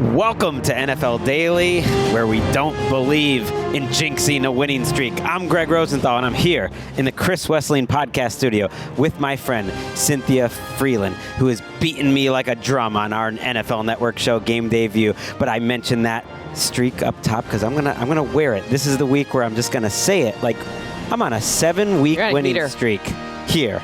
Welcome to NFL Daily, where we don't believe in jinxing a winning streak. I'm Gregg Rosenthal, and I'm here in the Chris Wesseling podcast studio with my friend Cynthia Frelund, who has beaten me like a drum on our NFL Network show, Game Day View. But I mentioned that streak up top because I'm gonna wear it. This is the week where I'm just gonna say it like I'm on a 7-week winning streak here.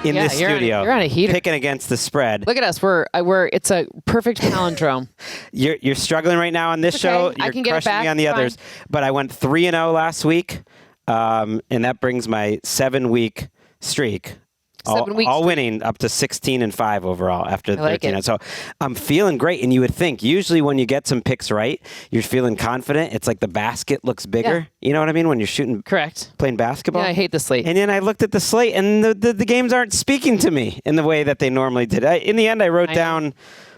In this studio, you're on a heater. Picking against the spread. Look at us. It's a perfect palindrome. You're struggling right now on this show. You're crushing me on the others. But I went 3-0 last week, and that brings my 7-week streak. All winning up to 16-5 overall after 13. So I'm feeling great. And you would think usually when you get some picks right, you're feeling confident. It's like the basket looks bigger. Yeah. You know what I mean? When you're shooting, playing basketball. Yeah, I hate the slate. And then I looked at the slate, and the games aren't speaking to me in the way that they normally did. In the end, I wrote down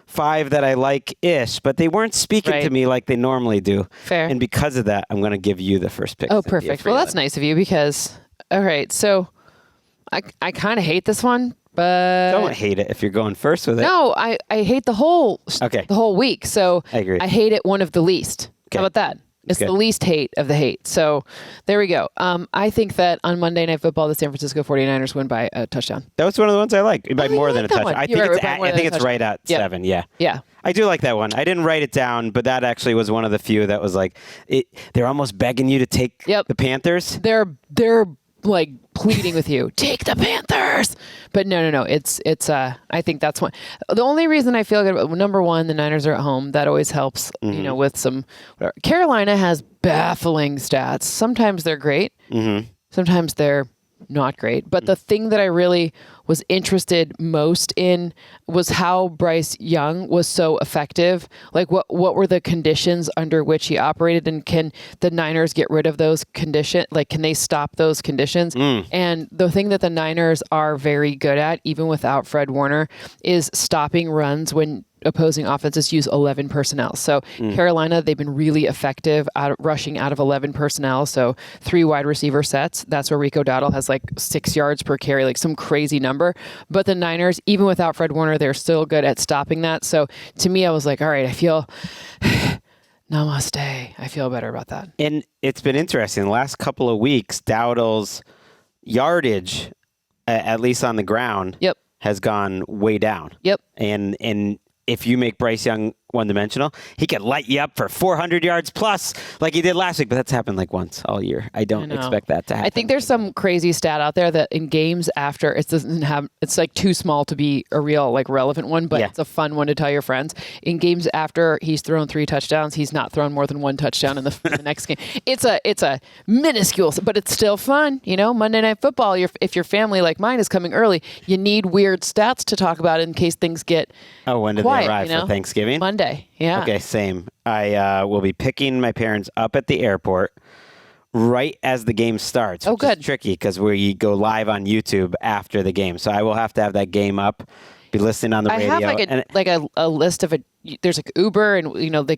5 that I like-ish, but they weren't speaking to me like they normally do. Fair. And because of that, I'm going to give you the first pick. Oh, perfect. Well, that's nice of you because, all right, so I kind of hate this one, but don't hate it if you're going first with it. No, I hate the whole week. So I agree. I hate it one of the least. Okay. How about that? It's the least hate of the hate. So there we go. I think that on Monday Night Football, the San Francisco 49ers win by a touchdown. That was one of the ones I like. By more than a touchdown. I think it's right at 7. Yeah. Yeah. I do like that one. I didn't write it down, but that actually was one of the few that was like, they're almost begging you to take the Panthers. They're like pleading with you, take the Panthers. But no. It's I think that's one. The only reason I feel good about, number one, the Niners are at home. That always helps, with some, whatever. Carolina has baffling stats. Sometimes they're great. Mm-hmm. Sometimes they're not great. But the thing that I really was interested most in was how Bryce Young was so effective. Like what were the conditions under which he operated, and can the Niners get rid of those conditions? Like, can they stop those conditions? And the thing that the Niners are very good at, even without Fred Warner, is stopping runs when opposing offenses use 11 personnel. So Carolina, they've been really effective rushing out of 11 personnel. So 3 wide receiver sets. That's where Rico Dowdle has like 6 yards per carry, like some crazy number. But the Niners, even without Fred Warner, they're still good at stopping that. So to me, I was like, all right, I feel namaste. I feel better about that. And it's been interesting. The last couple of weeks, Dowdle's yardage, at least on the ground, has gone way down. Yep. And if you make Bryce Young one-dimensional, he could light you up for 400 yards plus like he did last week, but that's happened like once all year. I don't expect that to happen. I think there's some crazy stat out there that in games after, it's like too small to be a real like relevant one, but it's a fun one to tell your friends. In games after he's thrown 3 touchdowns, he's not thrown more than 1 touchdown in the next game. It's a minuscule, but it's still fun. Monday Night Football, if your family like mine is coming early, you need weird stats to talk about in case things get when did quiet, they arrive for Thanksgiving? Monday. Yeah. Okay, same. I will be picking my parents up at the airport right as the game starts. Which is tricky because we go live on YouTube after the game. So I will have to have that game up, be listening on the radio. I have a list of there's like Uber and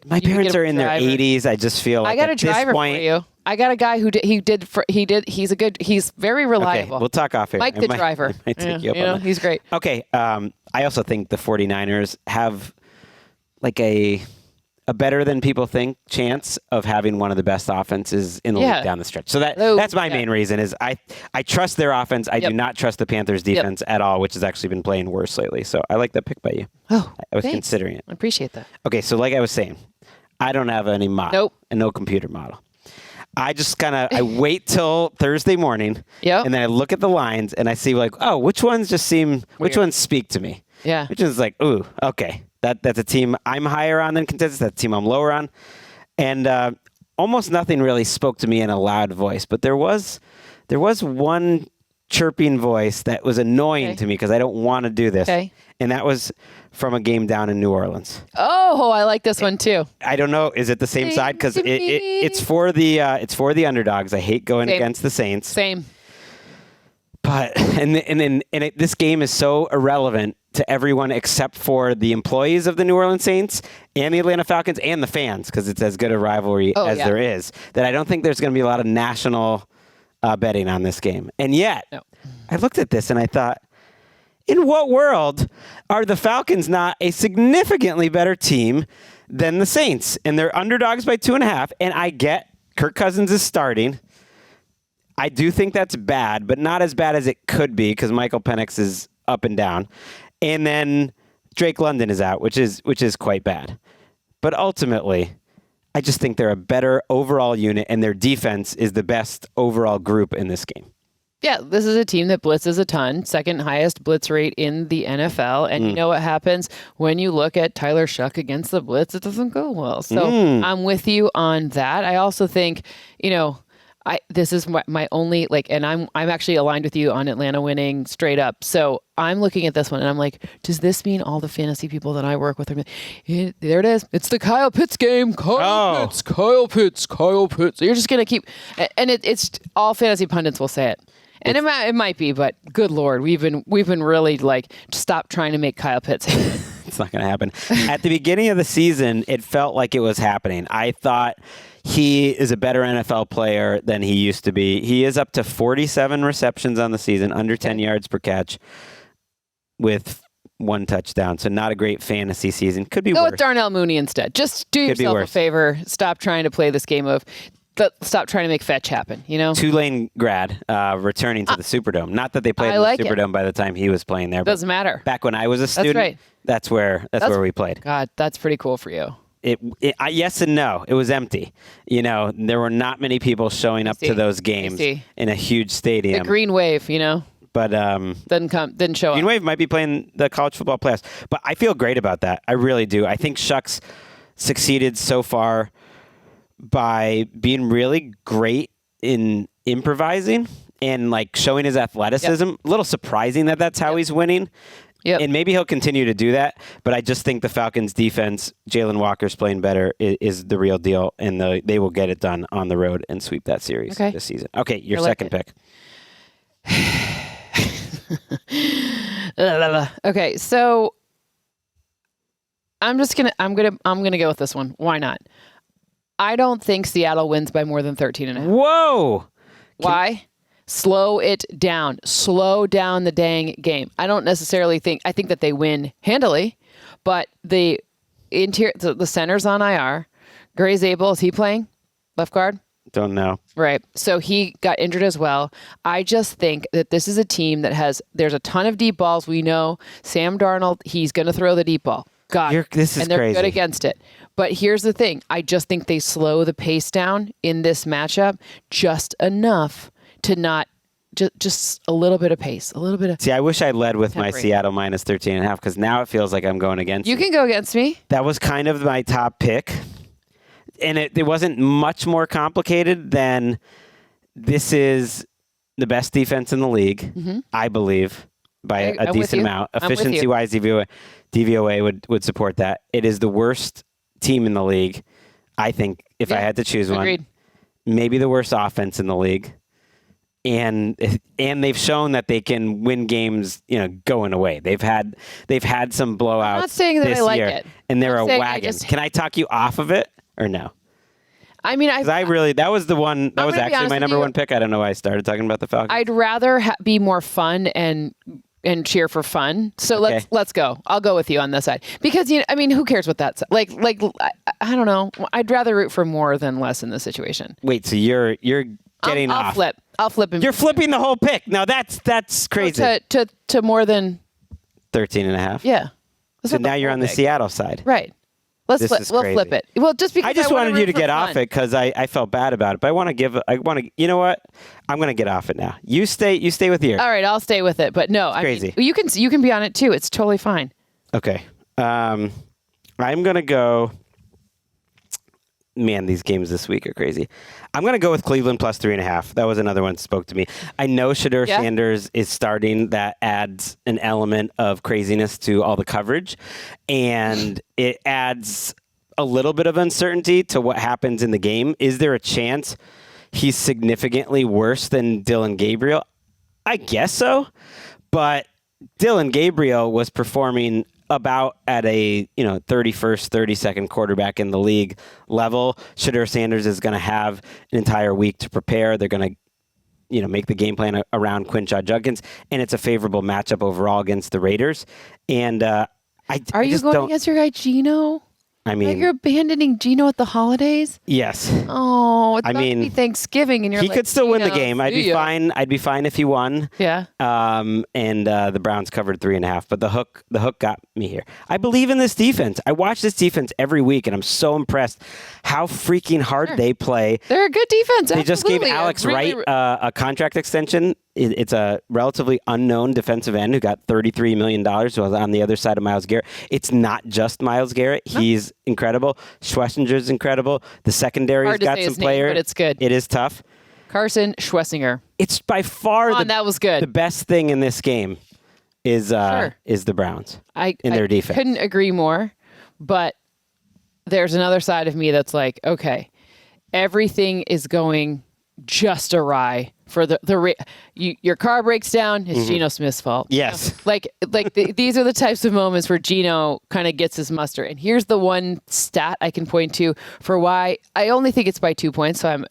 my parents are in their 80s. I just feel like I got a driver for you. I got a guy he's very reliable. Okay, we'll talk off here. Mike the driver. I might take you up on that. He's great. Okay. I also think the 49ers have like a better than people think chance of having one of the best offenses in the league down the stretch. So that's my main reason is I trust their offense. I do not trust the Panthers defense at all, which has actually been playing worse lately. So I like that pick by you. Oh, I was considering it. I appreciate that. Okay, so like I was saying, I don't have any model. Nope. And no computer model. I just I wait till Thursday morning, and then I look at the lines and I see like, which ones which ones speak to me? Yeah. Which is like, ooh, okay. That's a team I'm higher on than consensus. That's a team I'm lower on. And almost nothing really spoke to me in a loud voice. But there was one chirping voice that was annoying to me because I don't want to do this. Okay. And that was from a game down in New Orleans. Oh, I like this one too. I don't know. Is it the same side? Because it's for the underdogs. I hate going against the Saints. Same. But this game is so irrelevant to everyone except for the employees of the New Orleans Saints and the Atlanta Falcons and the fans, because it's as good a rivalry as there is, that I don't think there's going to be a lot of national betting on this game. And yet, I looked at this and I thought, in what world are the Falcons not a significantly better team than the Saints? And they're underdogs by 2.5. And I get Kirk Cousins is starting. I do think that's bad, but not as bad as it could be because Michael Penix is up and down. And then Drake London is out, which is quite bad. But ultimately, I just think they're a better overall unit, and their defense is the best overall group in this game. Yeah, this is a team that blitzes a ton, second highest blitz rate in the NFL. And you know what happens when you look at Tyler Shuck against the blitz? It doesn't go well. So I'm with you on that. I also think, this is my only, and I'm actually aligned with you on Atlanta winning straight up. So I'm looking at this one and I'm like, does this mean all the fantasy people that I work with are there it is. It's the Kyle Pitts game. Kyle Pitts. You're just going to keep, and it's all fantasy pundits will say it. And it might be, but good Lord, we've been really stop trying to make Kyle Pitts happen. It's not going to happen. At the beginning of the season, it felt like it was happening. I thought he is a better NFL player than he used to be. He is up to 47 receptions on the season, under 10 yards per catch, with 1 touchdown. So not a great fantasy season. Could be worse. Go with Darnell Mooney instead. Just do yourself a favor. Stop trying to play this game of... Stop trying to make fetch happen, Tulane grad returning to the Superdome. Not that they played in the Superdome by the time he was playing there. Doesn't matter. Back when I was a student, that's right. That's where we played. God, that's pretty cool for you. Yes and no. It was empty. There were not many people showing up to those games in a huge stadium. The Green Wave, But didn't show up. Green Wave might be playing the college football playoffs. But I feel great about that. I really do. I think Shucks succeeded so far by being really great in improvising and showing his athleticism. Yep. A little surprising that that's how he's winning. Yep. And maybe he'll continue to do that. But I just think the Falcons defense, Jalen Walker's playing better, is the real deal. And they will get it done on the road and sweep that series this season. Okay, your second pick. Okay, so I'm gonna go with this one. Why not? I don't think Seattle wins by more than 13.5. Whoa! Why? Slow it down. Slow down the dang game. I don't necessarily think... I think that they win handily, but the center's on IR. Gray Zabel, is he playing? Left guard? Don't know. Right. So he got injured as well. I just think that this is a team that there's a ton of deep balls. We know Sam Darnold, he's going to throw the deep ball. This is and they're crazy. Good against it. But here's the thing. I just think they slow the pace down in this matchup just enough to not just a little bit of pace, a little bit of... See, I wish I led with my Seattle minus 13.5 because now it feels like I'm going against you. You can go against me. That was kind of my top pick. And it wasn't much more complicated than this is the best defense in the league, I believe, by a decent amount. Efficiency-wise, DVOA would support that. It is the worst team in the league, I think, if I had to choose one. Agreed. Maybe the worst offense in the league. And they've shown that they can win games, going away. They've had some blowouts. I'm not saying that this I like year, it. And they're a wagon. Can I talk you off of it or no? I mean, that was the one that was actually my number one pick. I don't know why I started talking about the Falcons. I'd rather be more fun and cheer for fun. So let's go. I'll go with you on this side because who cares what that's like? I don't know. I'd rather root for more than less in this situation. Wait, so you're getting off? I'll flip him. You're flipping the whole pick. No, that's crazy. To more than 13.5. Yeah. So now you're on the Seattle side, right? We'll flip it. Well, just because I just wanted you to get off it because I felt bad about it. But you know what? I'm going to get off it now. You stay with yours. All right, I'll stay with it. But no, crazy. You can be on it too. It's totally fine. Okay. I'm going to go. Man, these games this week are crazy. I'm going to go with Cleveland plus 3.5. That was another one that spoke to me. I know Shadur Sanders is starting. That adds an element of craziness to all the coverage. And it adds a little bit of uncertainty to what happens in the game. Is there a chance he's significantly worse than Dylan Gabriel? I guess so. But Dylan Gabriel was performing about at a 31st, 32nd quarterback in the league level. Shadur Sanders is going to have an entire week to prepare. They're going to make the game plan around Quinshon Judkins, and it's a favorable matchup overall against the Raiders. And Are you going against your guy Geno? I mean, you're abandoning Geno at the holidays? Yes. Oh, it's about to be Thanksgiving, and he could still win the game. I'd be fine. I'd be fine if he won. Yeah. And the Browns covered 3.5, but the hook got me here. I believe in this defense. I watch this defense every week, and I'm so impressed how freaking hard they play. They're a good defense. They just gave Alex Wright a contract extension. It's a relatively unknown defensive end who got $33 million, who was on the other side of Myles Garrett. It's not just Myles Garrett. No. He's incredible. Schwessinger's incredible. The secondary's got some players. But it's good. It is tough. Carson Schwessinger. It's by far that was good. The best thing in this game is the Browns in their defense. I couldn't agree more, but there's another side of me that's like, okay, everything is going just awry for your car breaks down. It's Geno Smith's fault. Yes. These are the types of moments where Geno kind of gets his muster. And here's the one stat I can point to for why I only think it's by 2 points. So I'm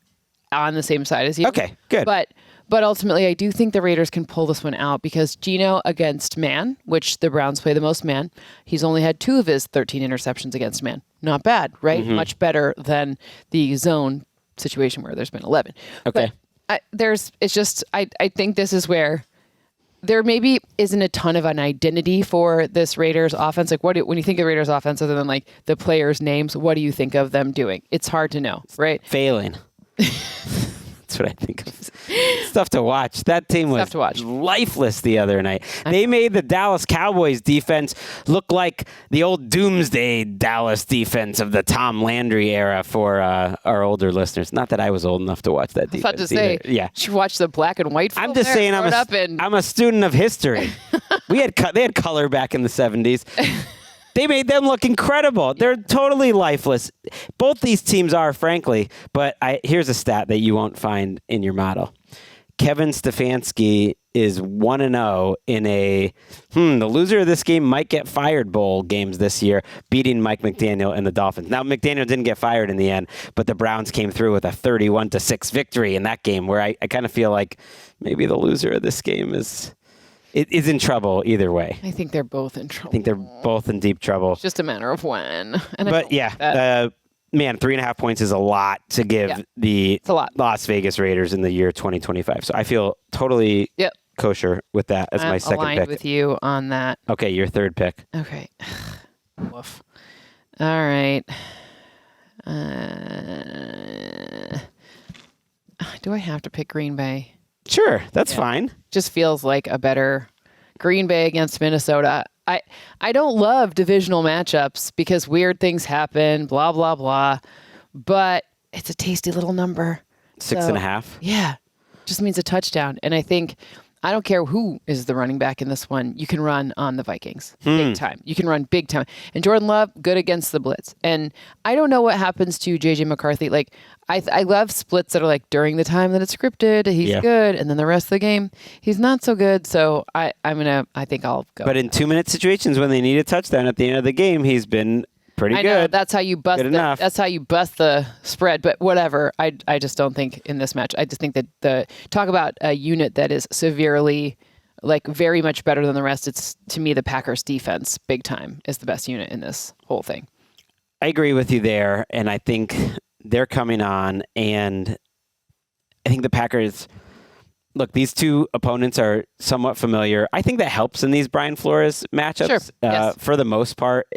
on the same side as you. Okay, good. But ultimately, I do think the Raiders can pull this one out because Geno against man, which the Browns play the most man, he's only had 2 of his 13 interceptions against man. Not bad, right? Much better than the zone situation where there's been 11. Okay. But I think this is where there maybe isn't a ton of an identity for this Raiders offense. Like, when you think of Raiders offense, other than like the players' names, what do you think of them doing? It's hard to know, right? Failing. That's what I think of. It's tough to watch. That team was lifeless the other night. They made the Dallas Cowboys defense look like the old doomsday Dallas defense of the Tom Landry era for our older listeners. Not that I was old enough to watch that defense. I was about to say, yeah. You watch the black and white film. I'm just saying I'm a student of history. They had color back in the 70s. They made them look incredible. They're totally lifeless. Both these teams are, frankly. But here's a stat that you won't find in your model. Kevin Stefanski is 1-0 in the loser of this game might get fired bowl games this year, beating Mike McDaniel and the Dolphins. Now, McDaniel didn't get fired in the end, but the Browns came through with a 31-6 victory in that game where I kind of feel like maybe the loser of this game is in trouble either way. I think they're both in trouble. I think they're both in deep trouble. It's just a matter of when. But yeah, 3.5 points is a lot to give the Las Vegas Raiders in the year 2025. So I feel totally kosher with that as my second pick. I'm aligned with you on that. Okay, your third pick. Okay. Woof. All right. Do I have to pick Green Bay? Sure, that's fine. Just feels like a better Green Bay against Minnesota. I don't love divisional matchups because weird things happen, blah, blah, blah. But it's a tasty little number. 6.5? Yeah. Just means a touchdown. And I think I don't care who is the running back in this one. You can run on the Vikings big time. You can run big time. And Jordan Love, good against the blitz. And I don't know what happens to J.J. McCarthy. Like, I love splits that are like during the time that it's scripted, he's good. And then the rest of the game, he's not so good. So I think I'll go. But in 2-minute situations when they need a touchdown at the end of the game, he's been pretty good. I know, that's how you bust that's how you bust the spread, but whatever. I just don't think in this match. I just think that talk about a unit that is severely, like, very much better than the rest. It's, to me, the Packers defense big time is the best unit in this whole thing. I agree with you there, and I think they're coming on, and I think the Packers, look, these two opponents are somewhat familiar. I think that helps in these Brian Flores matchups. Sure. Yes. For the most part,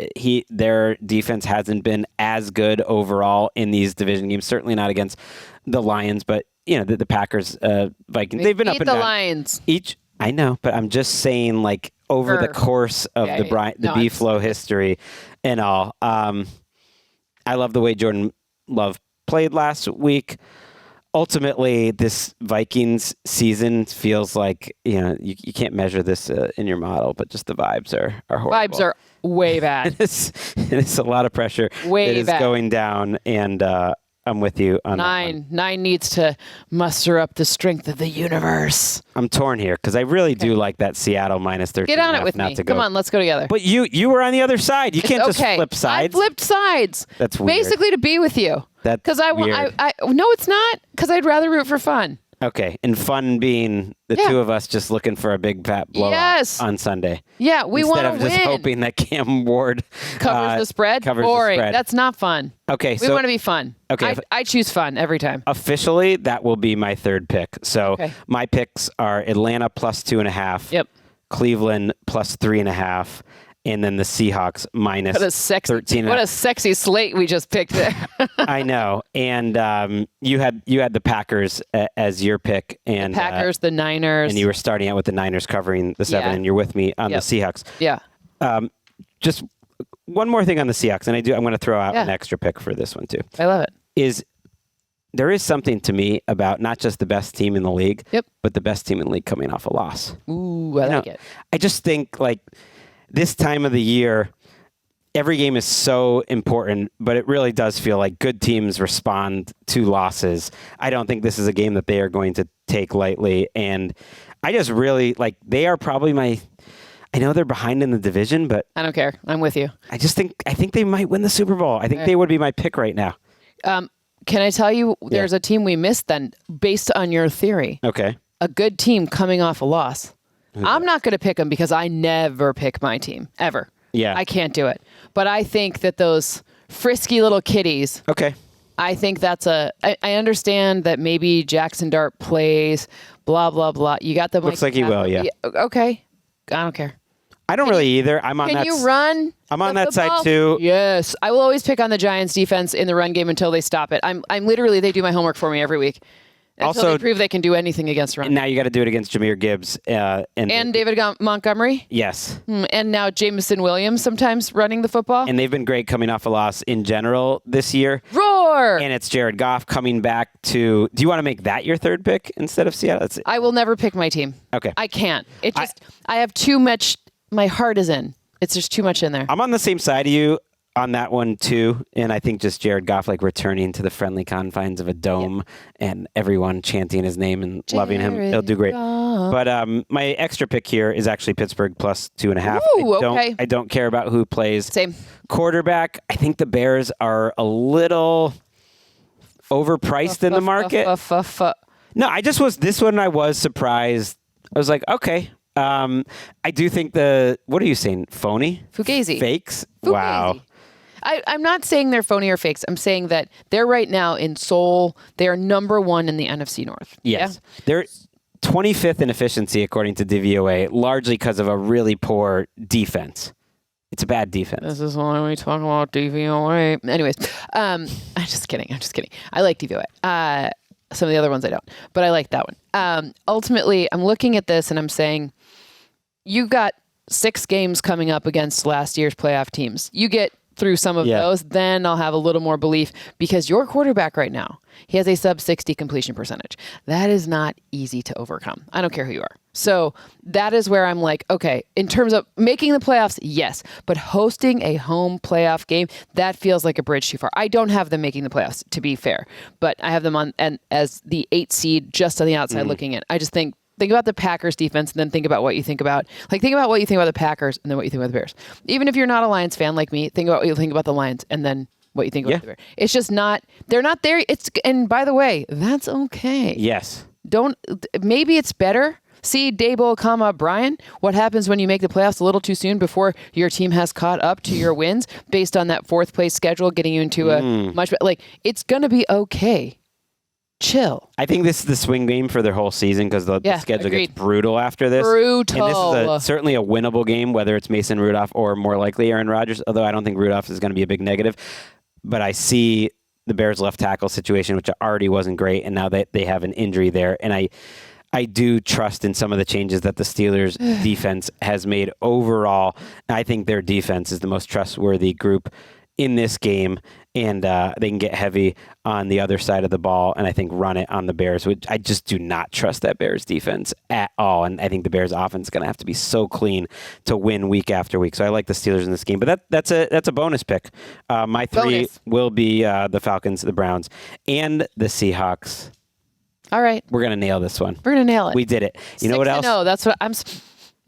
their defense hasn't been as good overall in these division games. Certainly not against the Lions, but the Packers, Vikings, they've been up and down. The Lions. I know, but I'm just saying, like, over the course of the B-Flow history and all. I love the way Jordan Love played last week. Ultimately, this Vikings season feels like, you can't measure this in your model, but just the vibes are horrible. Vibes are way bad. It's a lot of pressure. It is going down, and I'm with you on that one. 9 needs to muster up the strength of the universe. I'm torn here because I really do like that Seattle minus 13. Get on it with me. Come on, let's go together. But you were on the other side. You can't just flip sides. I flipped sides. That's weird. Basically to be with you. That's weird. No, it's not, because I'd rather root for fun. Okay, and fun being the two of us just looking for a big fat blowout on Sunday. Yeah, we want to win. Instead of just hoping that Cam Ward covers the spread. Boring. That's not fun. Okay, we want to be fun. Okay, I choose fun every time. Officially, that will be my third pick. So my picks are Atlanta plus 2.5. Yep. Cleveland plus 3.5. And then the Seahawks minus 13. What a sexy slate we just picked there. I know. And you had the Packers as your pick. And the Packers, the Niners. And you were starting out with the Niners covering the 7, and you're with me on the Seahawks. Yeah. Just one more thing on the Seahawks, and I'm going to throw out an extra pick for this one too. I love it. There is something to me about not just the best team in the league, but the best team in the league coming off a loss. Ooh, I like it. I just think this time of the year, every game is so important, but it really does feel like good teams respond to losses. I don't think this is a game that they are going to take lightly. And I just really, they are probably I know they're behind in the division, but I don't care. I'm with you. I think they might win the Super Bowl. I think they would be my pick right now. Can I tell you, there's a team we missed then, based on your theory. Okay. A good team coming off a loss. I'm not going to pick them because I never pick my team, ever. Yeah. I can't do it. But I think that those frisky little kitties. Okay. I think that's I understand that maybe Jackson Dart plays, blah, blah, blah. You got the Looks like he will, yeah. Okay. I don't care. I don't really either. I'm on that. Can you run? I'm on that side too. Yes. I will always pick on the Giants defense in the run game until they stop it. I'm literally, they do my homework for me every week. Until they prove they can do anything against run. And now you got to do it against Jahmyr Gibbs. And David Montgomery? Yes. And now Jameson Williams sometimes running the football. And they've been great coming off a loss in general this year. Roar! And it's Jared Goff coming back to... Do you want to make that your third pick instead of Seattle? I will never pick my team. Okay. I can't. I have too much... My heart is in. It's just too much in there. I'm on the same side of you on that one too, and I think just Jared Goff returning to the friendly confines of a dome and everyone chanting his name and loving him. He'll do great. But my extra pick here is actually Pittsburgh plus 2.5. Okay. I don't care about who plays Same quarterback. I think the Bears are a little overpriced in the market. No, this one I was surprised. I was like, okay. I do think what are you saying? Phony? Fugazi. Fakes? Fugazi. Wow. I'm not saying they're phony or fakes. I'm saying that they're right now in Seoul. They are number 1 in the NFC North. Yes. Yeah? They're 25th in efficiency, according to DVOA, largely because of a really poor defense. It's a bad defense. This is why we talk about DVOA. Anyways, I'm just kidding. I like DVOA. Some of the other ones I don't, but I like that one. Ultimately, I'm looking at this and I'm saying, you got 6 games coming up against last year's playoff teams. You get through some of those, then I'll have a little more belief, because your quarterback right now, he has a sub 60 completion percentage. That is not easy to overcome. I don't care who you are. So that is where I'm like, okay, in terms of making the playoffs, yes, but hosting a home playoff game, that feels like a bridge too far. I don't have them making the playoffs, to be fair, but I have them on and as the 8 seed just on the outside looking in. I just think about the Packers defense and then think about what you think about. Think about what you think about the Packers and then what you think about the Bears. Even if you're not a Lions fan like me, think about what you think about the Lions and then what you think about the Bears. It's just they're not there. And by the way, that's okay. Yes. Maybe it's better. See, Dable, Brian, what happens when you make the playoffs a little too soon before your team has caught up to your wins based on that 4th place schedule, getting you into a much better, it's going to be okay. Chill. I think this is the swing game for their whole season because the schedule gets brutal after this. Brutal. And this is certainly a winnable game, whether it's Mason Rudolph or more likely Aaron Rodgers, although I don't think Rudolph is going to be a big negative. But I see the Bears left tackle situation, which already wasn't great, and now they have an injury there. And I do trust in some of the changes that the Steelers defense has made overall. I think their defense is the most trustworthy group in this game, and they can get heavy on the other side of the ball and I think run it on the Bears, which I just do not trust that Bears defense at all. And I think the Bears offense is going to have to be so clean to win week after week. So I like the Steelers in this game, but that's a bonus pick. My 3 will be the Falcons, the Browns, and the Seahawks. All right. We're going to nail this one. We're going to nail it. We did it. You know what else? No, that's what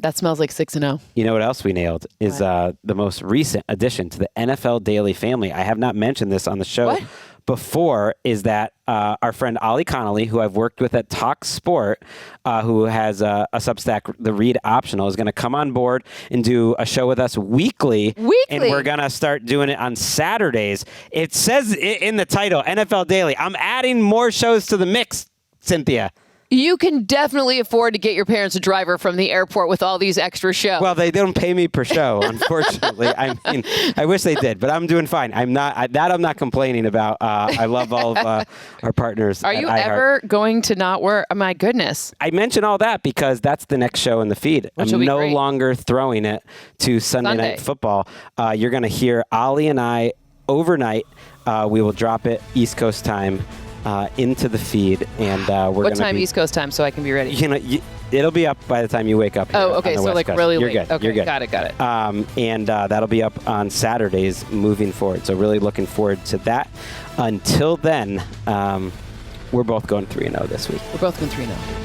that smells like 6-0. You know what else we nailed is the most recent addition to the NFL Daily family. I have not mentioned this on the show before is that our friend Ollie Connolly, who I've worked with at Talk Sport, who has a Substack, The Read Optional, is going to come on board and do a show with us weekly. And we're going to start doing it on Saturdays. It says in the title, NFL Daily. I'm adding more shows to the mix, Cynthia. You can definitely afford to get your parents a driver from the airport with all these extra shows. Well, they don't pay me per show, unfortunately. I mean, I wish they did, but I'm doing fine. I'm not complaining about. I love all of our partners. Are you ever going to not work? Oh, my goodness. I mention all that because that's the next show in the feed. Which I'm no great. longer throwing it to Sunday Night Football. You're going to hear Ollie and I overnight. We will drop it East Coast time. Into the feed, and we're what time East Coast time, so I can be ready? It'll be up by the time you wake up. Here okay, so like Coast. Really You're late. Good. Okay, You're good. Got it. And that'll be up on Saturdays moving forward. So really looking forward to that. Until then, we're both going 3-0 this week. We're both going 3-0.